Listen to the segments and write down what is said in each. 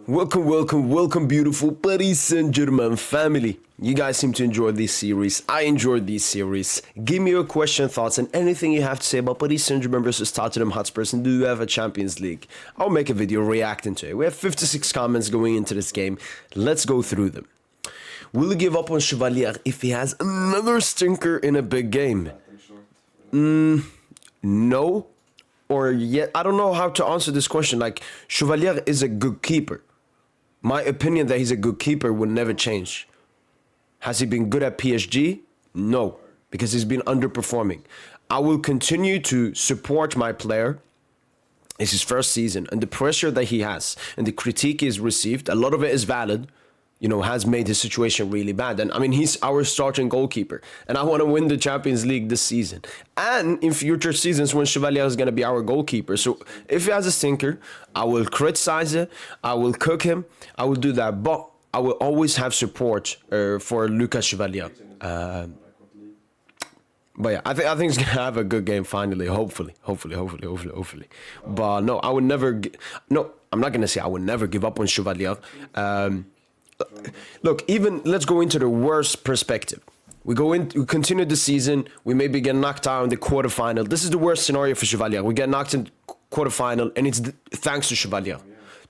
Welcome, beautiful Paris Saint-Germain family. You guys seem to enjoy this series. I enjoyed this series. Give me your question, thoughts, and anything you have to say about Paris Saint-Germain versus Tottenham Hotspurs in the UEFA Champions League. I'll make a video reacting to it. We have 56 comments going into this game. Let's go through them. Will he give up on Chevalier if he has another stinker in a big game? No. Or yet, I don't know how to answer this question. Like, Chevalier is a good keeper. My opinion that he's a good keeper will never change. Has he been good at PSG? No, because he's been underperforming. I will continue to support my player. It's his first season, and the pressure that he has and the critique he's received, a lot of it is valid, has made his situation really bad. And I mean, he's our starting goalkeeper, and I want to win the Champions League this season and in future seasons when Chevalier is going to be our goalkeeper. So if he has a stinker, I will criticize it, I will cook him, I will do that, but I will always have support for Lucas Chevalier. But yeah, I think he's gonna have a good game finally. Hopefully. But no, I would never. No, I'm not gonna say I would never give up on Chevalier. Look, even let's go into the worst perspective. We continue the season. We maybe get knocked out in the quarterfinal. This is the worst scenario for Chevalier. We get knocked in quarterfinal, and it's thanks to Chevalier.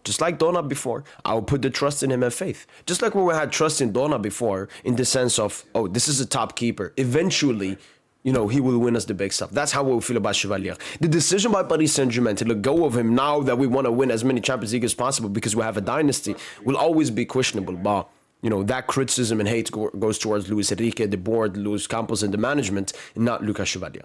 Just like Donna before, I will put the trust in him and faith. Just like when we had trust in Donna before, in the sense of, oh, this is a top keeper. Eventually, he will win us the big stuff. That's how we feel about Chevalier. The decision by Paris Saint-Germain to let go of him now that we want to win as many Champions League as possible because we have a dynasty will always be questionable. But, that criticism and hate goes towards Luis Enrique, the board, Luis Campos, and the management, and not Lucas Chevalier.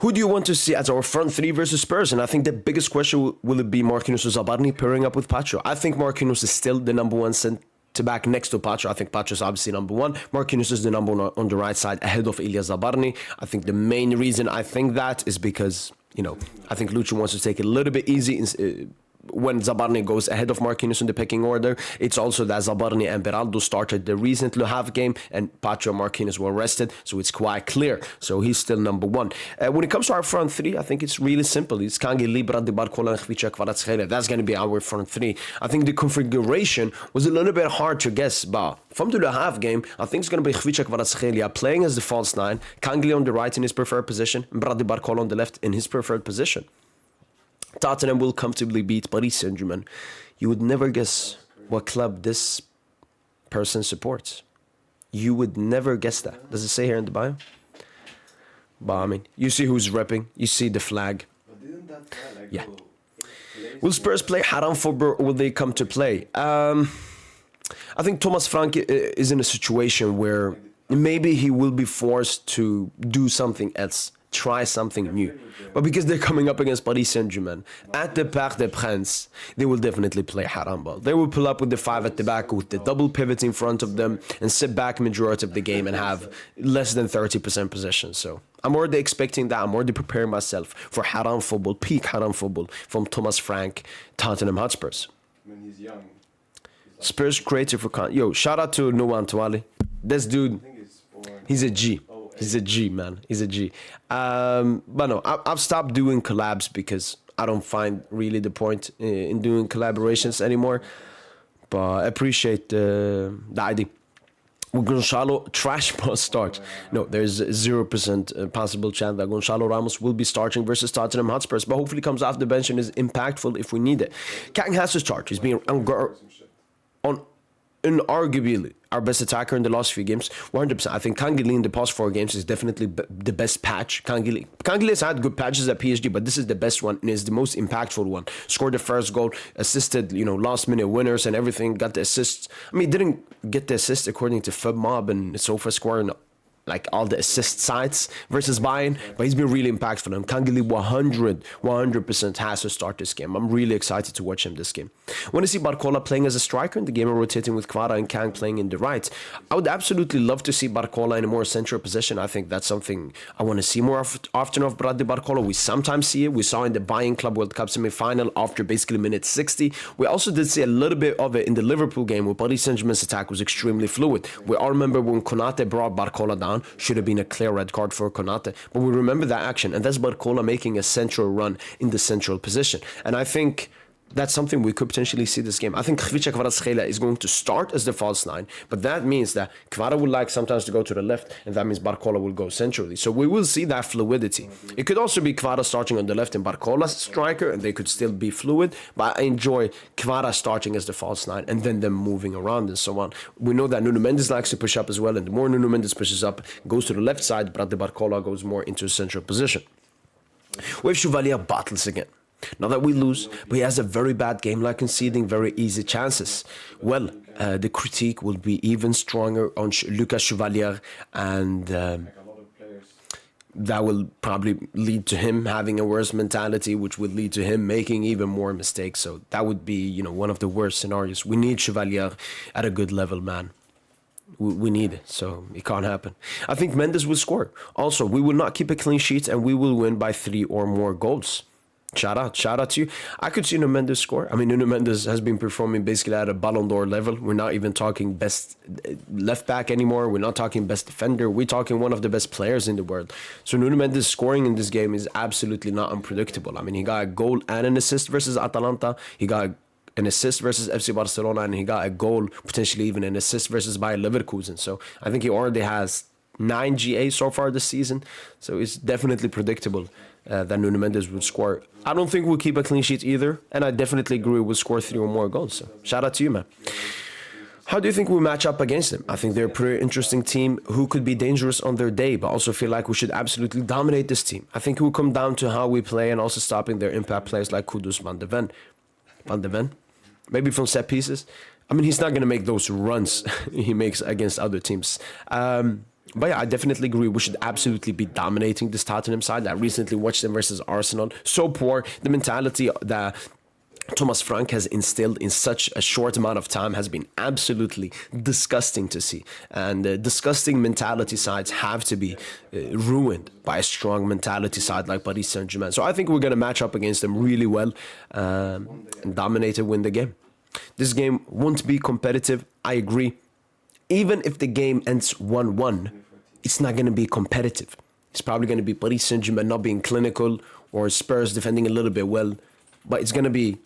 Who do you want to see as our front three versus Spurs? And I think the biggest question will it be Marquinhos or Zabarni pairing up with Pacho? I think Marquinhos is still the number one centre-back next to Pacho. I think Pacho is obviously number one. Marquinhos is the number one on the right side ahead of Ilya Zabarni. I think the main reason I think that is because, I think Lucho wants to take it a little bit easy when Zabarni goes ahead of Marquinhos in the pecking order. It's also that Zabarni and Beraldo started the recent Le Havre game, and Pacho and Marquinhos were rested, so it's quite clear. So he's still number one. When it comes to our front three, I think it's really simple. It's Kangi, Libra, De Barcola, and Khvicha Kvaratskhelia. That's going to be our front three. I think the configuration was a little bit hard to guess, but from the Le Havre game, I think it's going to be Khvicha Kvaratskhelia playing as the false nine, Kangi on the right in his preferred position, and Brad De Barcola on the left in his preferred position. Tottenham will comfortably beat Paris Saint-Germain. You would never guess what club this person supports. You would never guess that. Does it say here in the bio? But I mean, you see who's repping. You see the flag. Yeah. Will Spurs play Haram football or will they come to play? I think Thomas Frank is in a situation where maybe he will be forced to do something else. Try something new. But because they're coming up against Paris Saint-Germain at the Parc des Princes, they will definitely play haram ball. They will pull up with the five at the back with the double pivot in front of them and sit back majority of the game and have less than 30% possession. So I'm already expecting that. I'm already preparing myself for haram football, peak haram football from Thomas Frank, Tottenham Hotspurs. When he's young. Spurs creative for yo, shout out to Noah Antwali. This dude, he's a G. He's a G, man. He's a G. But no, I've stopped doing collabs because I don't find really the point in doing collaborations anymore. But I appreciate the idea. Will Gonçalo trash must start? No, there's 0% possible chance that Gonçalo Ramos will be starting versus Tottenham Hotspurs, but hopefully comes off the bench and is impactful if we need it. Kang has to start. He's being unarguably our best attacker in the last few games, 100%. I think Kangili in the past 4 games is definitely the best patch. Kangili has had good patches at PSG, but this is the best one and is the most impactful one. Scored the first goal, assisted, last minute winners and everything, got the assists. I mean, didn't get the assist according to FubMob and SofaScore and like all the assist sites versus Bayern, but he's been really impactful. And Kangili 100% has to start this game. I'm really excited to watch him this game. When I see Barcola playing as a striker in the game, rotating with Kvara and Kang playing in the right, I would absolutely love to see Barcola in a more central position. I think that's something I want to see more often of Brad De Barcola. We sometimes see it. We saw in the Bayern Club World Cup semi-final after basically minute 60. We also did see a little bit of it in the Liverpool game where Paris Saint-Germain's attack was extremely fluid. We all remember when Konate brought Barcola down, should have been a clear red card for Konate. But we remember that action, and that's Barcola making a central run in the central position. And I think that's something we could potentially see this game. I think Khvicha Kvaratskhelia is going to start as the false nine, but that means that Kvara will like sometimes to go to the left, and that means Barcola will go centrally. So we will see that fluidity. It could also be Kvara starting on the left and Barcola striker, and they could still be fluid, but I enjoy Kvara starting as the false nine and then them moving around and so on. We know that Nuno Mendes likes to push up as well, and the more Nuno Mendes pushes up, goes to the left side, but the Barcola goes more into a central position. With Chevalier battles again. Not that we lose, but he has a very bad game, like conceding very easy chances. Well, the critique will be even stronger on Lucas Chevalier, and that will probably lead to him having a worse mentality, which would lead to him making even more mistakes. So that would be, you know, one of the worst scenarios. We need Chevalier at a good level, man. We need it, so it can't happen. I think Mendes will score. Also, we will not keep a clean sheet, and we will win by 3 or more goals. Shout out to you. I could see Nuno Mendes score. I mean, Nuno Mendes has been performing basically at a Ballon d'Or level. We're not even talking best left back anymore. We're not talking best defender. We're talking one of the best players in the world. So Nuno Mendes scoring in this game is absolutely not unpredictable. I mean, he got a goal and an assist versus Atalanta. He got an assist versus FC Barcelona, and he got a goal, potentially even an assist versus Bayer Leverkusen. So I think he already has 9 GA so far this season. So it's definitely predictable that Nuno Mendes would score. I don't think we'll keep a clean sheet either, and I definitely agree we'll score 3 or more goals. So shout out to you, man. How do you think we match up against them? I think they're a pretty interesting team who could be dangerous on their day, but also feel like we should absolutely dominate this team. I think it will come down to how we play and also stopping their impact players like Kudus Van de Ven. Van de Ven? Maybe from set pieces. I mean, he's not going to make those runs he makes against other teams. But yeah, I definitely agree. We should absolutely be dominating this Tottenham side. I recently watched them versus Arsenal. So poor. The mentality that Thomas Frank has instilled in such a short amount of time has been absolutely disgusting to see. And disgusting mentality sides have to be ruined by a strong mentality side like Paris Saint-Germain. So I think we're going to match up against them really well and dominate and win the game. This game won't be competitive. I agree. Even if the game ends 1-1, it's not going to be competitive. It's probably going to be Paris Saint-Germain not being clinical or Spurs defending a little bit well. But it's going to be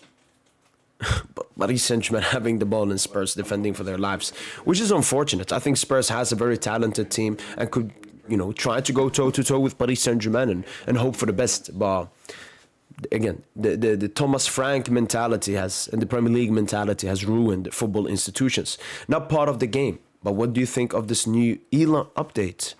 Paris Saint-Germain having the ball and Spurs defending for their lives, which is unfortunate. I think Spurs has a very talented team and could, you know, try to go toe-to-toe with Paris Saint-Germain and hope for the best. But again, the Thomas Frank mentality has, and the Premier League mentality has ruined football institutions. Not part of the game. But what do you think of this new Elan update?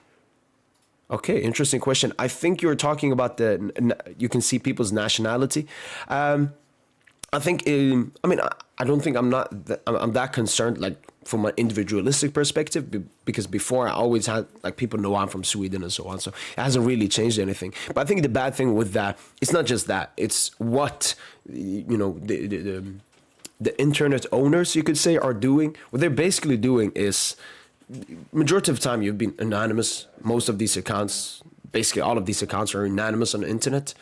Okay, interesting question. I think you're talking about you can see people's nationality. I think, I don't think I'm that concerned, like, from an individualistic perspective, because before I always had, like, people know I'm from Sweden and so on, so it hasn't really changed anything. But I think the bad thing with that, it's not just that, it's what, you know, the internet owners, you could say, are doing. What they're basically doing is, majority of the time you've been anonymous. Most of these accounts, basically all of these accounts are anonymous on the internet.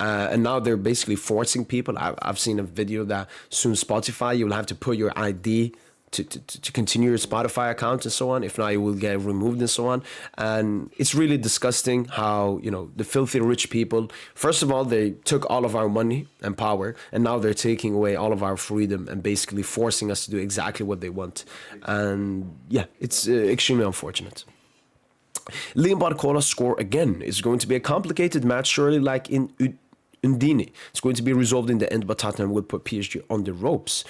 And now they're basically forcing people. I've seen a video that soon Spotify, you will have to put your ID to continue your Spotify account and so on. If not, you will get removed and so on. And it's really disgusting how, you know, the filthy rich people, first of all, they took all of our money and power, and now they're taking away all of our freedom and basically forcing us to do exactly what they want. And yeah, it's extremely unfortunate. Liam Barcola score again. It's going to be a complicated match, surely, like in Undine. It's going to be resolved in the end, but Tottenham will put PSG on the ropes.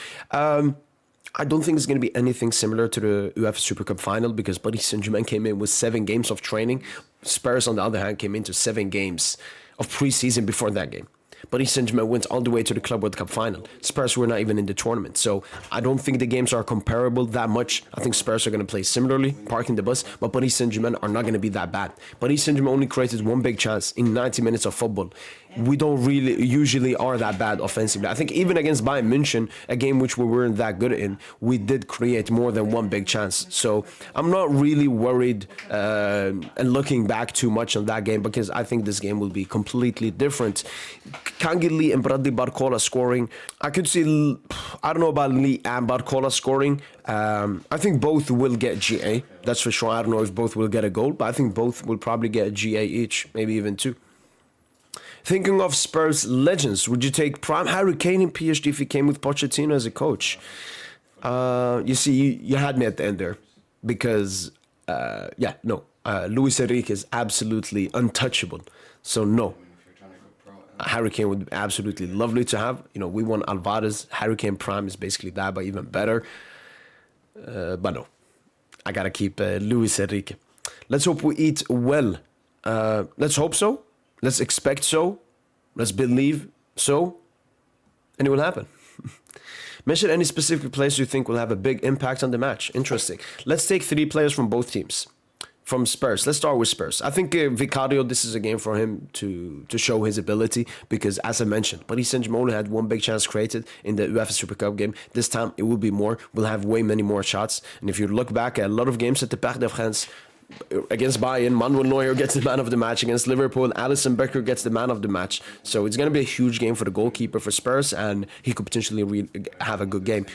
I don't think it's going to be anything similar to the UEFA Super Cup final, because Paris Saint-Germain came in with 7 games of training. Spurs, on the other hand, came into 7 games of preseason before that game. Paris Saint-Germain went all the way to the Club World Cup final. Spurs were not even in the tournament. So I don't think the games are comparable that much. I think Spurs are going to play similarly, parking the bus, but Paris Saint-Germain are not going to be that bad. Paris Saint-Germain only created 1 big chance in 90 minutes of football. We don't really usually are that bad offensively. I think even against Bayern München, a game which we weren't that good in, we did create more than 1 big chance. So I'm not really worried and looking back too much on that game, because I think this game will be completely different. Kangin Lee and Bradley Barcola scoring. I could see, I don't know about Lee and Barcola scoring. I think both will get GA. That's for sure. I don't know if both will get a goal, but I think both will probably get a GA each, maybe even 2. Thinking of Spurs legends, would you take prime Harry Kane in PSG if he came with Pochettino as a coach? You see, you had me at the end there because, Luis Enrique is absolutely untouchable. So no, Harry Kane would be absolutely lovely to have. You know, we want Alvarez. Harry Kane prime is basically that, but even better. But no, I gotta keep Luis Enrique. Let's hope we eat well. Let's hope so. Let's expect so. Let's believe so. And it will happen. Mention any specific players you think will have a big impact on the match. Interesting. Let's take 3 players from both teams. From Spurs. Let's start with Spurs. I think Vicario, this is a game for him to show his ability because, as I mentioned, Paris Saint-Germain only had one big chance created in the UEFA Super Cup game. This time, it will be more. We'll have way many more shots. And if you look back at a lot of games at the Parc des Princes, against Bayern, Manuel Neuer gets the man of the match. Against Liverpool, Alisson Becker gets the man of the match. So it's going to be a huge game for the goalkeeper for Spurs, and he could potentially have a good game.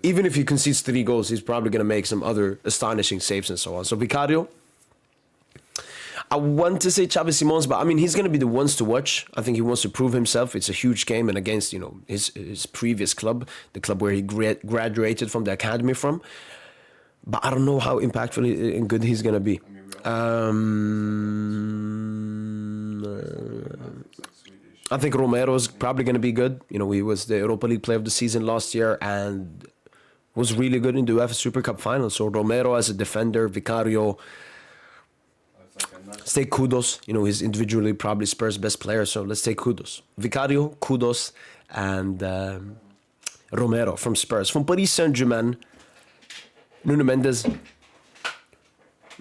Even if he concedes 3 goals, he's probably going to make some other astonishing saves and so on. So Vicario, I want to say Xavi Simons, but I mean, he's going to be the ones to watch. I think he wants to prove himself. It's a huge game, and against, you know, his previous club, the club where he graduated from the academy from. But I don't know how impactful and good he's going to be. I think Romero's probably going to be good. You know, he was the Europa League player of the season last year and was really good in the UEFA Super Cup final. So Romero as a defender, Vicario, let's take kudos. You know, he's individually probably Spurs' best player, so let's take kudos. Vicario, kudos, and Romero from Spurs. From Paris Saint-Germain, Nuno Mendes,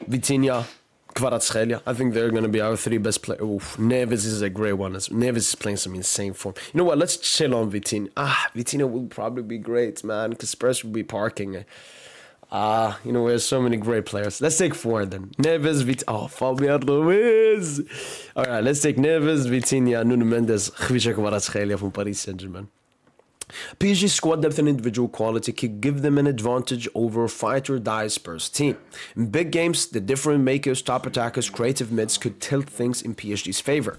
Vitinha, Kvaratskhelia. I think they're going to be our 3 best players. Neves is a great one. Neves is playing some insane form. You know what? Let's chill on Vitinha. Vitinha will probably be great, man, because Spurs will be parking. You know, there's so many great players. Let's take 4 then. Neves, Fabian Ruiz. All right, let's take Neves, Vitinha, Nuno Mendes, Kvaratskhelia from Paris Saint-Germain. PSG squad depth and individual quality could give them an advantage over a fight-or-die Spurs team. In big games, the different makers, top attackers, creative mids could tilt things in PSG's favor.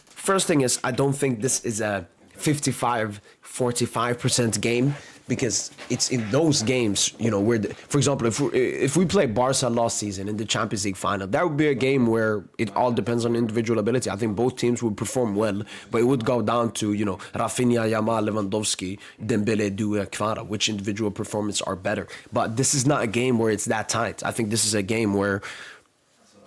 First thing is, I don't think this is a 55-45% game, because it's in those games, you know, where, for example, if we play Barca last season in the Champions League final, that would be a game where it all depends on individual ability. I think both teams would perform well, but it would go down to, you know, Rafinha, Yamal, Lewandowski, Dembele, Doué, Kvara, which individual performance are better. But this is not a game where it's that tight. I think this is a game where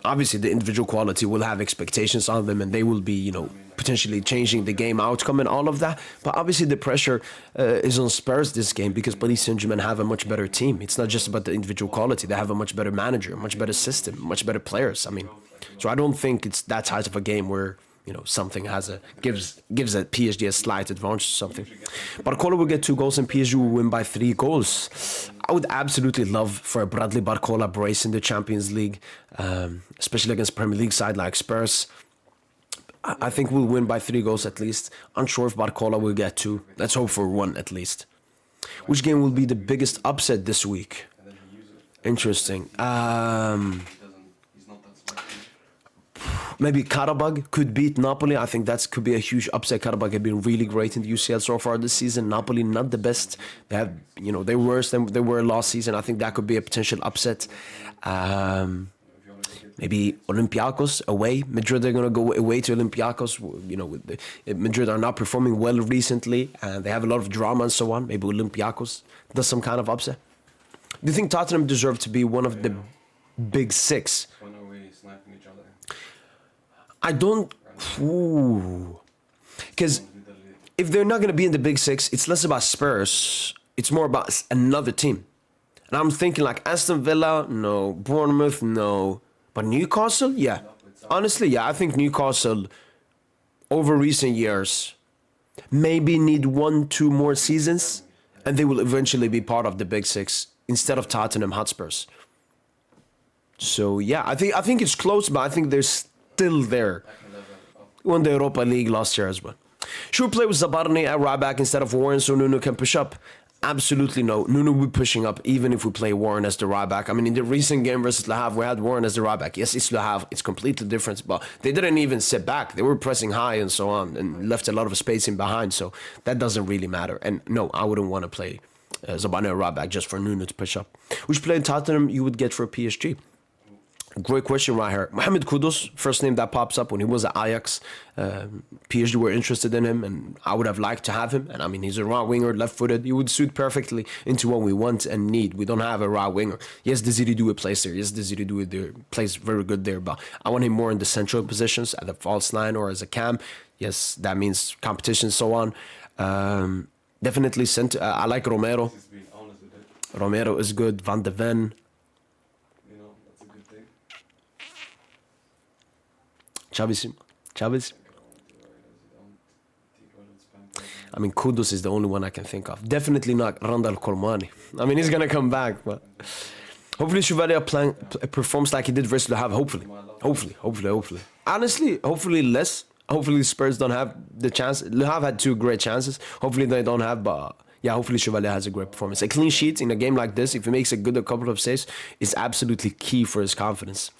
obviously the individual quality will have expectations on them, and they will be, you know, potentially changing the game outcome and all of that. But obviously the pressure is on Spurs this game, because Paris Saint-Germain have a much better team. It's not just about the individual quality. They have a much better manager, much better system, much better players. I mean, so I don't think it's that tight of a game where, you know, something gives a PSG a slight advantage or something. Barcola will get 2 goals and PSG will win by 3 goals. I would absolutely love for a Bradley Barcola brace in the Champions League, especially against Premier League side like Spurs. I think we'll win by 3 goals at least. Unsure if Barcola will get 2. Let's hope for 1 at least. Which game will be the biggest upset this week? Interesting. Maybe Karabag could beat Napoli. I think that could be a huge upset. Karabag have been really great in the UCL so far this season. Napoli not the best. They have, you know, they're worse than they were last season. I think that could be a potential upset. Maybe Olympiacos away. Madrid are going to go away to Olympiacos. You know, Madrid are not performing well recently, and they have a lot of drama and so on. Maybe Olympiacos does some kind of upset. Do you think Tottenham deserve to be one of the big 6? I don't. Because if they're not going to be in the big 6, it's less about Spurs. It's more about another team. And I'm thinking like Aston Villa, no. Bournemouth, no. But Newcastle, yeah. Honestly, yeah. I think Newcastle, over recent years, maybe need 1-2 more seasons, and they will eventually be part of the big 6 instead of Tottenham Hotspurs. So yeah, I think it's close, but I think they're still there. Won the Europa League last year as well. Should we play with Zabarny at right back instead of Warren so Nuno can push up? Absolutely no. Nuno will be pushing up even if we play Warren as the right back. I mean, in the recent game versus Le Havre, we had Warren as the right back. Yes, it's Le Havre. It's completely different, but they didn't even sit back. They were pressing high and so on and left a lot of space in behind, so that doesn't really matter. And no, I wouldn't want to play Zabane right back just for Nuno to push up. Which player in Tottenham you would get for PSG? Great question right here. Mohamed Kudus, first name that pops up when he was at Ajax. PSG were interested in him, and I would have liked to have him. And I mean, he's a right winger, left-footed. He would suit perfectly into what we want and need. We don't have a right winger. Yes, Desiree Doué plays there. Yes, Desiree Doué there plays very good there, but I want him more in the central positions, at the false line or as a cam. Yes, that means competition and so on. Definitely center. I like Romero. Romero is good. Van de Ven. Chavez. I mean, Kudus is the only one I can think of. Definitely not Randall Colmani. I mean, he's going to come back, but hopefully Chevalier performs like he did versus Le Havre. Hopefully. Honestly, hopefully less. Hopefully Spurs don't have the chance. Le Havre had 2 great chances. Hopefully they don't have, but yeah, hopefully Chevalier has a great performance. A clean sheet in a game like this, if he makes a couple of saves, is absolutely key for his confidence.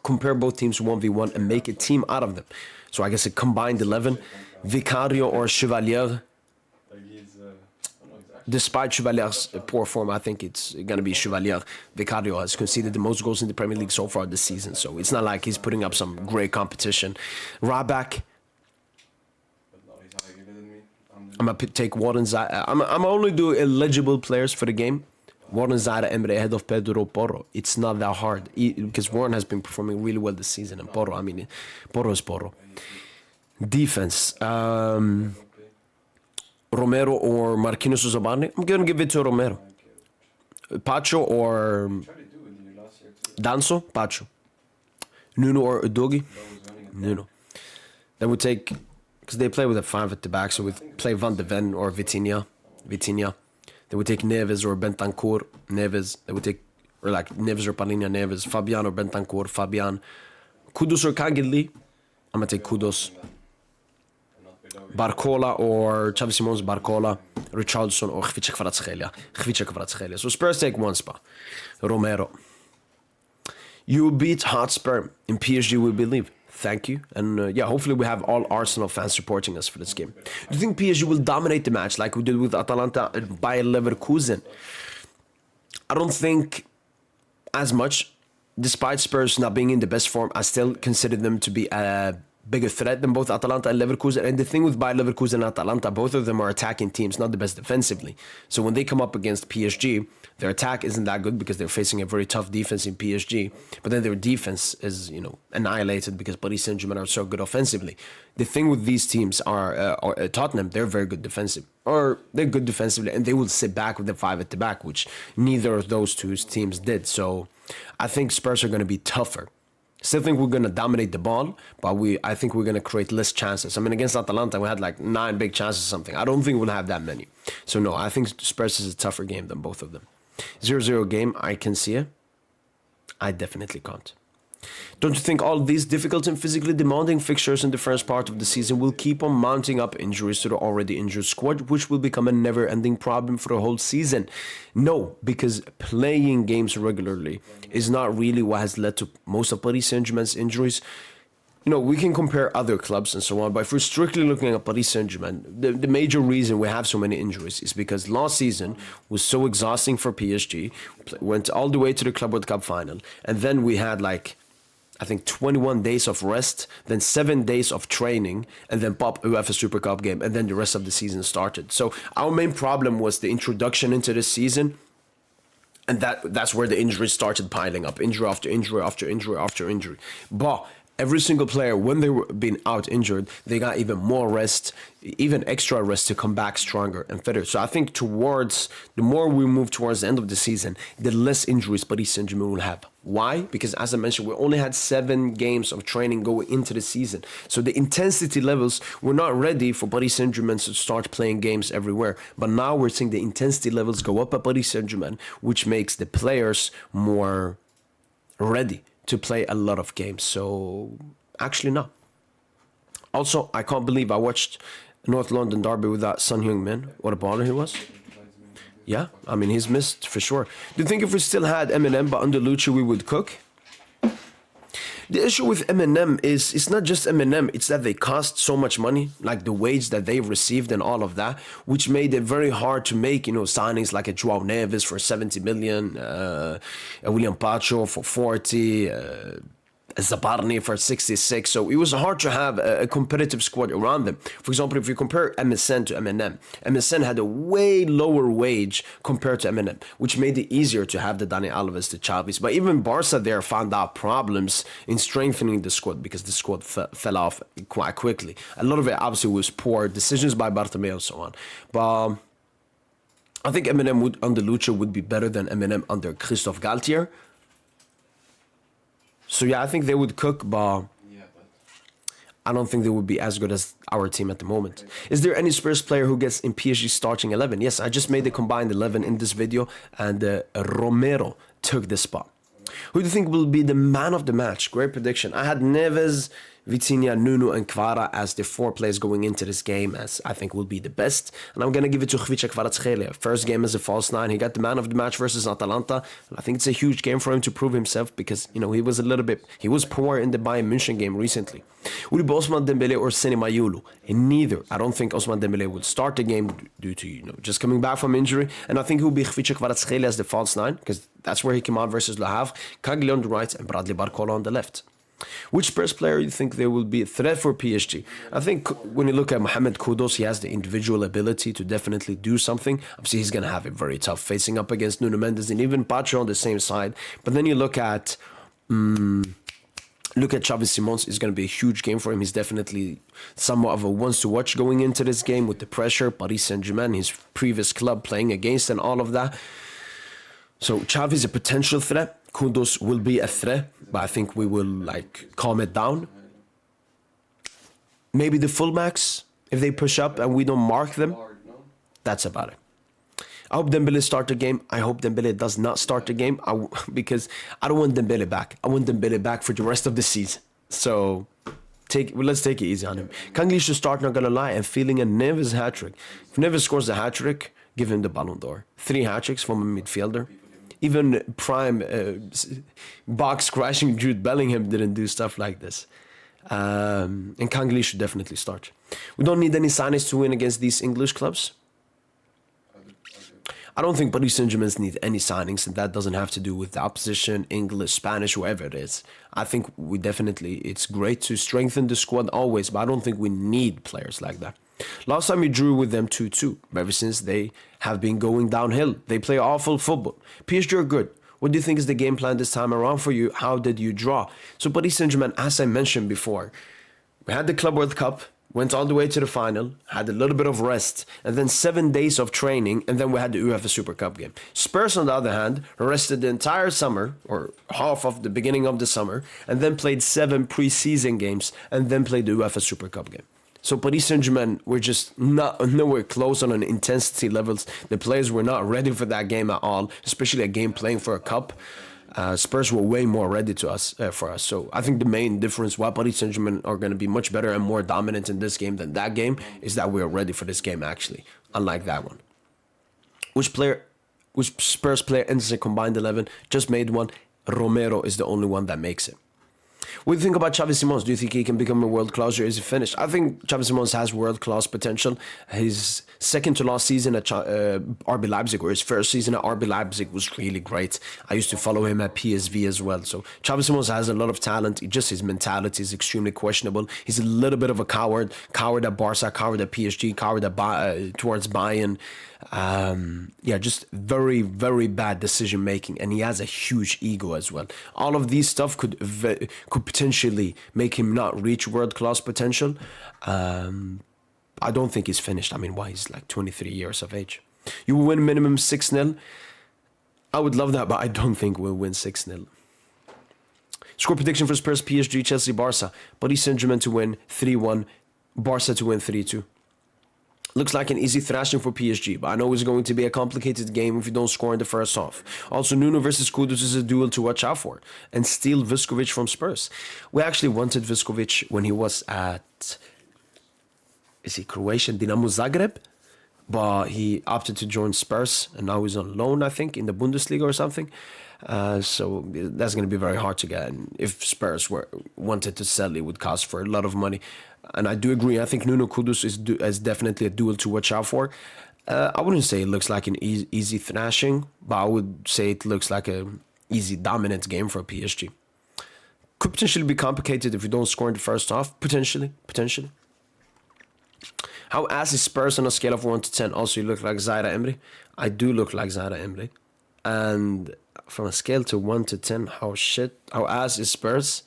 Compare both teams 1v1 and make a team out of them. So I guess a combined 11, Vicario or Chevalier. Despite Chevalier's poor form, I think it's going to be Chevalier. Vicario has conceded the most goals in the Premier League so far this season, so it's not like he's putting up some great competition. Right back, I'm going to take Warren Zaire. I'm only do eligible players for the game. Warren Zaire Emre ahead of Pedro Porro. It's not that hard because Warren has been performing really well this season, and Porro, I mean, Porro is Porro. Defense, Romero or Marquinhos Zabane. I'm going to give it to Romero. Pacho or Danso? Pacho. Nuno or Udogi? Nuno. Then we take, because they play with a 5 at the back, so we play Van de Ven or Vitinha. They would take Neves or Bentancur. Neves. They would take, or like Neves or Palinha. Neves. Fabian or Bentancur. Fabian. Kudus or Kagili. I'm going to take Kudus. Barcola or Xavi Simons Barcola. Richarlison or Khvicha Kvaratskhelia. So Spurs take 1 spot. Romero. You beat Hotspur in PSG, we believe. Thank you. And yeah, hopefully we have all Arsenal fans supporting us for this game. Do you think PSG will dominate the match like we did with Atalanta and Bayer Leverkusen? I don't think as much. Despite Spurs not being in the best form, I still consider them to be a bigger threat than both Atalanta and Leverkusen. And the thing with Bayer Leverkusen and Atalanta, both of them are attacking teams, not the best defensively. So when they come up against PSG, their attack isn't that good because they're facing a very tough defense in PSG. But then their defense is, annihilated because Paris Saint-Germain are so good offensively. The thing with these teams are Tottenham, they're very good defensive. Or they're good defensively and they will sit back with the 5 at the back, which neither of those 2 teams did. So I think Spurs are going to be tougher. Still think we're going to dominate the ball, but I think we're going to create less chances. I mean, against Atalanta, we had like 9 big chances or something. I don't think we'll have that many. So no, I think Spurs is a tougher game than both of them. 0-0 game, I can see it. I definitely can't. Don't you think all these difficult and physically demanding fixtures in the first part of the season will keep on mounting up injuries to the already injured squad, which will become a never-ending problem for the whole season? No, because playing games regularly is not really what has led to most of Paris Saint-Germain's injuries. We can compare other clubs and so on, but if we're strictly looking at Paris Saint-Germain, the major reason we have so many injuries is because last season was so exhausting for PSG, went all the way to the Club World Cup final, and then we had I think 21 days of rest, then 7 days of training, and then pop UEFA Super Cup game, and then the rest of the season started. So our main problem was the introduction into the season, and that's where the injuries started piling up, injury after injury after injury after injury. But every single player, when they were being out injured, they got even more rest, even extra rest to come back stronger and fitter. So I think the more we move towards the end of the season, the less injuries Paris Saint-Germain will have. Why? Because as I mentioned, we only had 7 games of training going into the season. So the intensity levels were not ready for Paris Saint-Germain to start playing games everywhere. But now we're seeing the intensity levels go up at Paris Saint-Germain, which makes the players more ready to play a lot of games. So actually no. Also, I can't believe I watched North London derby with that Son Heung-min. What a baller he was. Yeah, I mean, he's missed for sure. Do you think if we still had Eminem but under Lucha, we would cook? The issue with Eminem is it's not just Eminem, it's that they cost so much money, like the wage that they received and all of that, which made it very hard to make, signings like a Joao Neves for 70 million, a William Pacho for 40, Zabarni for 66. So it was hard to have a competitive squad around them. For example, if you compare MSN to Eminem, MSN had a way lower wage compared to Eminem, which made it easier to have the Dani Alves, the Chavis. But even Barca there found out problems in strengthening the squad because the squad fell off quite quickly. A lot of it obviously was poor decisions by Bartomeu and so on. But I think Eminem under Lucha would be better than Eminem under Christophe Galtier. So yeah, I think they would cook, but I don't think they would be as good as our team at the moment. Is there any Spurs player who gets in PSG starting 11? Yes, I just made the combined 11 in this video, and Romero took the spot. Who do you think will be the man of the match? Great prediction. I had Neves, Vitinha, Nuno, and Kvara as the 4 players going into this game, as I think will be the best. And I'm going to give it to Khvicha Kvaratskhelia. First game as a false 9. He got the man of the match versus Atalanta. And I think it's a huge game for him to prove himself because, he was poor in the Bayern München game recently. Would it be Ousmane Dembele or Seny Mayulu? And neither. I don't think Ousmane Dembele will start the game due to, just coming back from injury. And I think it will be Khvicha Kvaratskhelia as the false 9 because that's where he came out versus Le Havre. Cagliari on the right and Bradley Barcola on the left. Which Spurs player do you think there will be a threat for PSG? I think when you look at Mohamed Kudus, he has the individual ability to definitely do something. Obviously, he's going to have it very tough facing up against Nuno Mendes and even Pacho on the same side. But then you look at Xavi Simons. It's going to be a huge game for him. He's definitely somewhat of a once-to-watch going into this game with the pressure. Paris Saint-Germain, his previous club playing against and all of that. So Xavi is a potential threat. Kudus will be a threat, but I think we will calm it down. Maybe the fullbacks, if they push up and we don't mark them, that's about it. I hope Dembele start the game. I hope Dembele does not start the game because I don't want Dembele back. I want Dembele back for the rest of the season. So let's take it easy on him. Kangli should start, not gonna lie, and feeling a Neves hat-trick. If Neves scores a hat-trick, give him the Ballon d'Or. 3 hat-tricks from a midfielder. Even prime box-crashing Jude Bellingham didn't do stuff like this. And Kangli should definitely start. We don't need any signings to win against these English clubs. I don't think Paris Saint-Germain need any signings, and that doesn't have to do with the opposition, English, Spanish, whoever it is. I think it's great to strengthen the squad always, but I don't think we need players like that. Last time we drew with them 2-2, ever since they have been going downhill. They play awful football. PSG are good. What do you think is the game plan this time around for you? How did you draw? So Paris Saint-Germain, as I mentioned before, we had the Club World Cup, went all the way to the final, had a little bit of rest, and then 7 days of training, and then we had the UEFA Super Cup game. Spurs, on the other hand, rested the entire summer, or half of the beginning of the summer, and then played 7 preseason games, and then played the UEFA Super Cup game. So Paris Saint-Germain were just nowhere close on an intensity levels. The players were not ready for that game at all, especially a game playing for a cup. Spurs were way more ready for us. So I think the main difference why Paris Saint-Germain are going to be much better and more dominant in this game than that game is that we are ready for this game actually, unlike that one. Which Spurs player enters a combined 11? Just made one. Romero is the only one that makes it. What do you think about Xavi Simons? Do you think he can become a world-class or is he finished? I think Xavi Simons has world-class potential. His second to last season at RB Leipzig, or his first season at RB Leipzig, was really great. I used to follow him at PSV as well. So Xavi Simons has a lot of talent. Just his mentality is extremely questionable. He's a little bit of a coward at Barca, coward at PSG, coward at towards Bayern. Just very, very bad decision making, and he has a huge ego as well. All of these stuff could potentially make him not reach world-class potential. I don't think he's finished. I mean, why? He's like 23 years of age. You will win minimum 6-0. I would love that, but I don't think we'll win 6-0. Score prediction for Spurs, PSG, Chelsea, Barca. Paris Saint-Germain to win 3-1. Barca to win 3-2. Looks like an easy thrashing for PSG, but I know it's going to be a complicated game if you don't score in the first half. Also, Nuno versus Kudus is a duel to watch out for. And steal Viskovic from Spurs. We actually wanted Viskovic when he was at... Is he Croatian? Dinamo Zagreb? but he opted to join Spurs, and now he's on loan, I think, in the Bundesliga or something. So that's going to be very hard to get. And if Spurs wanted to sell, it would cost for a lot of money. And I do agree. I think Nuno Kudus is definitely a duel to watch out for. I wouldn't say it looks like an easy thrashing, but I would say it looks like an easy dominant game for PSG. Could potentially be complicated if you don't score in the first half. Potentially. How ass is Spurs on a scale of 1 to 10? Also, you look like Zaire Emery. I do look like Zaire Emery. And from a scale to 1 to 10, how ass is Spurs?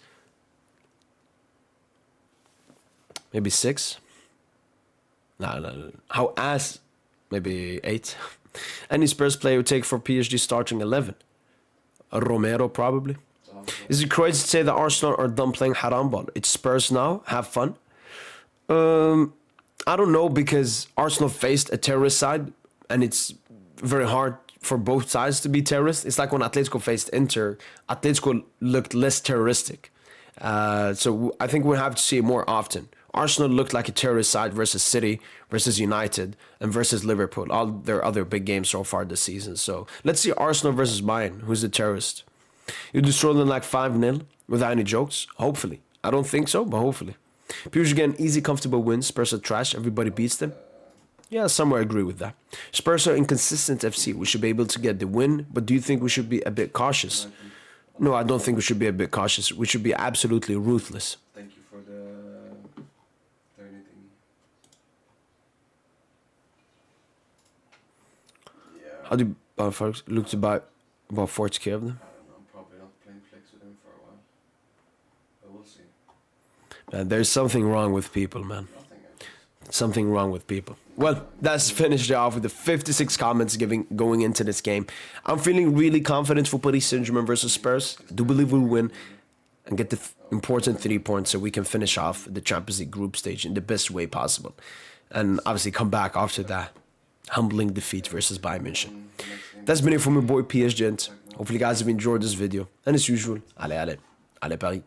Maybe 6? No. How ass? Maybe 8. Any Spurs player would take for PSG starting 11? Romero, probably. Is it crazy to say that Arsenal are done playing haram ball? It's Spurs now. Have fun. I don't know, because Arsenal faced a terrorist side, and it's very hard for both sides to be terrorists. It's like when Atletico faced Inter, Atletico looked less terroristic. So I think we have to see it more often. Arsenal looked like a terrorist side versus City, versus United, and versus Liverpool. All their other big games so far this season. So let's see Arsenal versus Bayern. Who's the terrorist? You destroy them like 5-0 without any jokes? Hopefully. I don't think so, but hopefully. People should get an easy, comfortable win. Spurs are trash. Everybody beats them. Yeah, somewhere I agree with that. Spurs are inconsistent FC. We should be able to get the win, but do you think we should be a bit cautious? No, I don't think we should be a bit cautious. We should be absolutely ruthless. Thank you for the anything. Yeah. How do folks look to buy about 40k of them? I don't know. I'm probably not playing flex with them for a while. But we'll see. Man, there's something wrong with people, man. Something wrong with people. Well, that's finished off with the 56 comments going into this game. I'm feeling really confident for Paris Saint-Germain versus Spurs. I do believe we'll win and get the important 3 points so we can finish off the Champions League group stage in the best way possible. And obviously come back after that humbling defeat versus Bayern München. That's been it from my boy PSG. Hopefully you guys have enjoyed this video. And as usual, allez Paris.